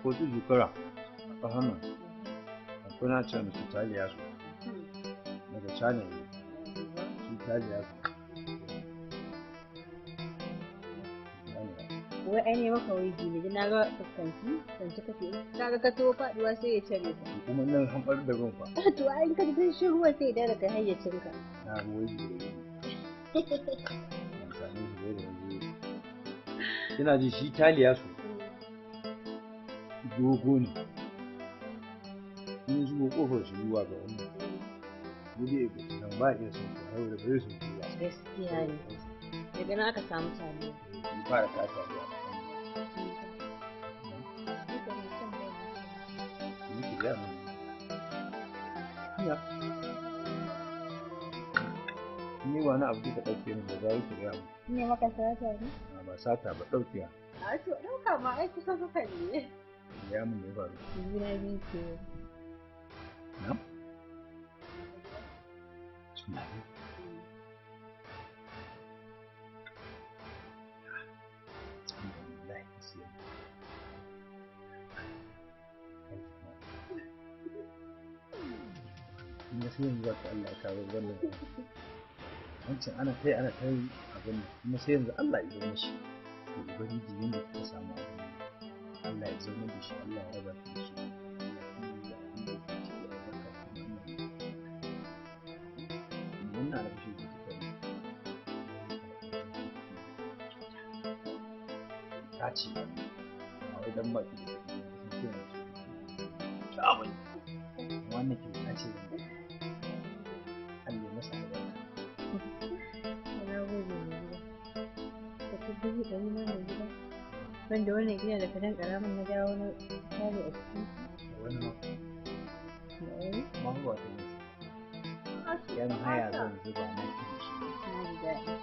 ko su zukara a hannun kuna ce musu taliya su daga cana ne su taliya su wai ai ne maka wai gini na ga fuskanci kanci kake kaga ka to faduwa sai ya tare ka kuma nan hambar da ruwan fa to ai ka ji shi ruwa sai da kai hayyacin ka na ruwa ne kina ji shi taliya su dogo ne in zuwa kofar shi zuwa ga wannan bude nan ba iya son su har da bai son su gaskiya ne daga nan aka samu taliya in fara ta taliya ya ni wani abu da ɗauke min da zai kira mu ne maka sata ne ba sata ba ɗauke a to ɗauka ma ai kusa kuka ne ya mun ne faru gina biyu ke na tunani kuma sai yanzu ka Allah ya kawo wannan wancan ana kai abin kuma sai yanzu Allah ya zama shi to ubangiji yanda kuka samu abin Allah ya zama da shi Allah ya raba da shi wannan albashi da kuka yi ta ce a wajen baki da kuka yi ta abin wannan ke ta ce Allah masa albarka. Na gode mai gida. Ka ci dubu ɗari ma mai gida. Wanda wannan gida da kadan ƙaramin na dawo na tare a cikin. Wani ma. Wani? Ma ba ta yi. Yan haya zan zuba na kirishi. Na ji daɗi.